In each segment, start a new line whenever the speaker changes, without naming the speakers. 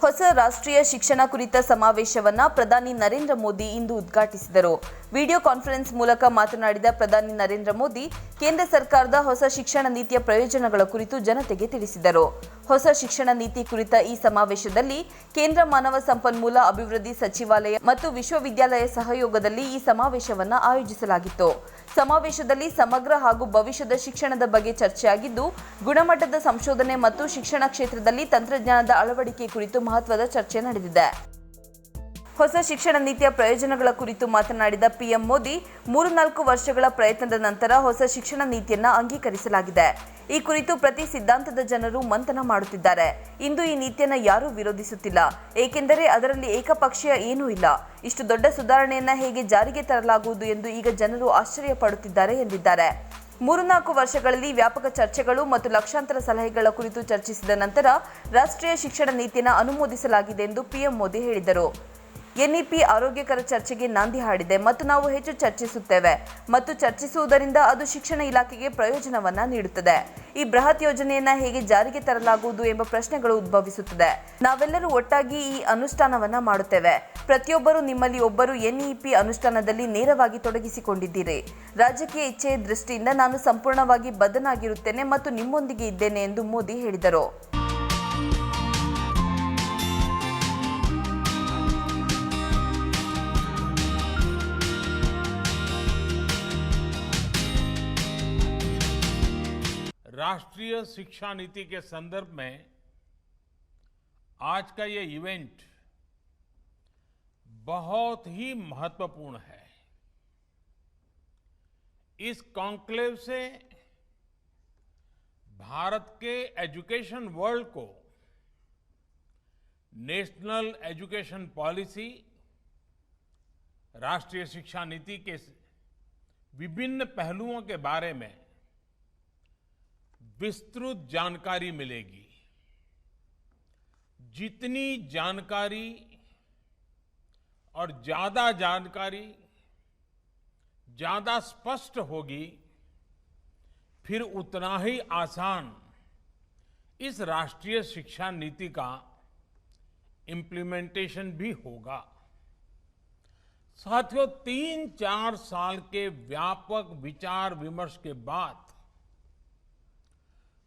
ಹೊಸ ರಾಷ್ಟ್ರೀಯ ಶಿಕ್ಷಣ ಕುರಿತ ಸಮಾವೇಶವನ್ನು ಪ್ರಧಾನಿ ನರೇಂದ್ರ ಮೋದಿ ಇಂದು ಉದ್ಘಾಟಿಸಿದರು. ವಿಡಿಯೋ ಕಾನ್ಫರೆನ್ಸ್ ಮೂಲಕ ಮಾತನಾಡಿದ ಪ್ರಧಾನಿ ನರೇಂದ್ರ ಮೋದಿ ಕೇಂದ್ರ ಸರ್ಕಾರದ ಹೊಸ ಶಿಕ್ಷಣ ನೀತಿಯ ಪ್ರಯೋಜನಗಳ ಕುರಿತು ಜನತೆಗೆ ತಿಳಿಸಿದರು. ಹೊಸ ಶಿಕ್ಷಣ ನೀತಿ ಕುರಿತ ಈ ಸಮಾವೇಶದಲ್ಲಿ ಕೇಂದ್ರ ಮಾನವ ಸಂಪನ್ಮೂಲ ಅಭಿವೃದ್ಧಿ ಸಚಿವಾಲಯ ಮತ್ತು ವಿಶ್ವವಿದ್ಯಾಲಯ ಸಹಯೋಗದಲ್ಲಿ ಈ ಸಮಾವೇಶವನ್ನು ಆಯೋಜಿಸಲಾಗಿತ್ತು. ಸಮಾವೇಶದಲ್ಲಿ ಸಮಗ್ರ ಹಾಗೂ ಭವಿಷ್ಯದ ಶಿಕ್ಷಣದ ಬಗ್ಗೆ ಚರ್ಚೆಯಾಗಿದ್ದು, ಗುಣಮಟ್ಟದ ಸಂಶೋಧನೆ ಮತ್ತು ಶಿಕ್ಷಣ ಕ್ಷೇತ್ರದಲ್ಲಿ ತಂತ್ರಜ್ಞಾನದ ಅಳವಡಿಕೆ ಕುರಿತು ಮಹತ್ವದ ಚರ್ಚೆ ನಡೆದಿದೆ. ಹೊಸ ಶಿಕ್ಷಣ ನೀತಿಯ ಪ್ರಯೋಜನಗಳ ಕುರಿತು ಮಾತನಾಡಿದ ಪಿಎಂ ಮೋದಿ, 3-4 ವರ್ಷಗಳ ಪ್ರಯತ್ನದ ನಂತರ ಹೊಸ ಶಿಕ್ಷಣ ನೀತಿಯನ್ನು ಅಂಗೀಕರಿಸಲಾಗಿದೆ. ಈ ಕುರಿತು ಪ್ರತಿ ಸಿದ್ಧಾಂತದ ಜನರು ಮಂಥನ ಮಾಡುತ್ತಿದ್ದಾರೆ. ಇಂದು ಈ ನೀತಿಯನ್ನು ಯಾರೂ ವಿರೋಧಿಸುತ್ತಿಲ್ಲ, ಏಕೆಂದರೆ ಅದರಲ್ಲಿ ಏಕಪಕ್ಷೀಯ ಏನೂ ಇಲ್ಲ. ಇಷ್ಟು ದೊಡ್ಡ ಸುಧಾರಣೆಯನ್ನು ಹೇಗೆ ಜಾರಿಗೆ ತರಲಾಗುವುದು ಎಂದು ಈಗ ಜನರು ಆಶ್ಚರ್ಯ ಪಡುತ್ತಿದ್ದಾರೆ ಎಂದಿದ್ದಾರೆ. 3-4 ವರ್ಷಗಳಲ್ಲಿ ವ್ಯಾಪಕ ಚರ್ಚೆಗಳು ಮತ್ತು ಲಕ್ಷಾಂತರ ಸಲಹೆಗಳ ಕುರಿತು ಚರ್ಚಿಸಿದ ನಂತರ ರಾಷ್ಟ್ರೀಯ ಶಿಕ್ಷಣ ನೀತಿಯನ್ನು ಅನುಮೋದಿಸಲಾಗಿದೆ ಎಂದು ಪಿಎಂ ಮೋದಿ ಹೇಳಿದರು. ಎನ್ಇಪಿ ಆರೋಗ್ಯಕರ ಚರ್ಚೆಗೆ ನಾಂದಿ ಹಾಡಿದೆ ಮತ್ತು ನಾವು ಹೆಚ್ಚು ಚರ್ಚಿಸುತ್ತೇವೆ ಮತ್ತು ಚರ್ಚಿಸುವುದರಿಂದ ಅದು ಶಿಕ್ಷಣ ಇಲಾಖೆಗೆ ಪ್ರಯೋಜನವನ್ನ ನೀಡುತ್ತದೆ. ಈ ಬೃಹತ್ ಯೋಜನೆಯನ್ನ ಹೇಗೆ ಜಾರಿಗೆ ತರಲಾಗುವುದು ಎಂಬ ಪ್ರಶ್ನೆಗಳು ಉದ್ಭವಿಸುತ್ತದೆ. ನಾವೆಲ್ಲರೂ ಒಟ್ಟಾಗಿ ಈ ಅನುಷ್ಠಾನವನ್ನ ಮಾಡುತ್ತೇವೆ. ಪ್ರತಿಯೊಬ್ಬರು ನಿಮ್ಮಲ್ಲಿ ಒಬ್ಬರು ಎನ್ಇಪಿ ಅನುಷ್ಠಾನದಲ್ಲಿ ನೇರವಾಗಿ ತೊಡಗಿಸಿಕೊಂಡಿದ್ದೀರಿ. ರಾಜಕೀಯ ಇಚ್ಛೆಯ ದೃಷ್ಟಿಯಿಂದ ನಾನು ಸಂಪೂರ್ಣವಾಗಿ ಬದ್ಧನಾಗಿರುತ್ತೇನೆ ಮತ್ತು ನಿಮ್ಮೊಂದಿಗೆ ಇದ್ದೇನೆ ಎಂದು ಮೋದಿ ಹೇಳಿದರು.
राष्ट्रीय शिक्षा नीति के संदर्भ में आज का ये इवेंट बहुत ही महत्वपूर्ण है. इस कॉन्क्लेव से भारत के एजुकेशन वर्ल्ड को नेशनल एजुकेशन पॉलिसी, राष्ट्रीय शिक्षा नीति के विभिन्न पहलुओं के बारे में विस्तृत जानकारी मिलेगी. जितनी जानकारी और ज्यादा जानकारी ज्यादा स्पष्ट होगी, फिर उतना ही आसान इस राष्ट्रीय शिक्षा नीति का इम्प्लीमेंटेशन भी होगा. साथियों, 3-4 साल के व्यापक विचार विमर्श के बाद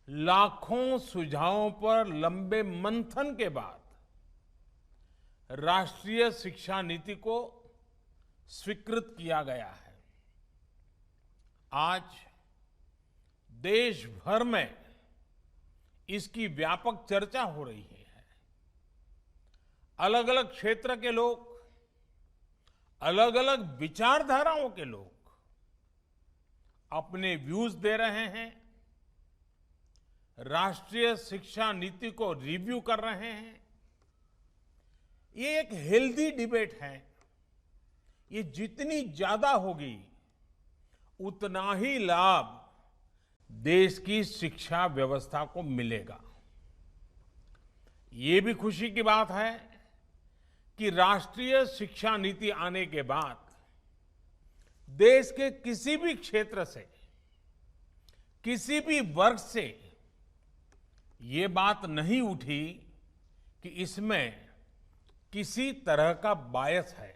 लाखों सुझावों पर लंबे मंथन के बाद राष्ट्रीय शिक्षा नीति को स्वीकृत किया गया है. आज देश भर में इसकी व्यापक चर्चा हो रही है. अलग अलग क्षेत्र के लोग, अलग अलग विचारधाराओं के लोग अपने व्यूज दे रहे हैं, राष्ट्रीय शिक्षा नीति को रिव्यू कर रहे हैं. ये एक हेल्दी डिबेट है. ये जितनी ज्यादा होगी उतना ही लाभ देश की शिक्षा व्यवस्था को मिलेगा. ये भी खुशी की बात है कि राष्ट्रीय शिक्षा नीति आने के बाद देश के किसी भी क्षेत्र से, किसी भी वर्ग से ये बात नहीं उठी कि इसमें किसी तरह का बायस है.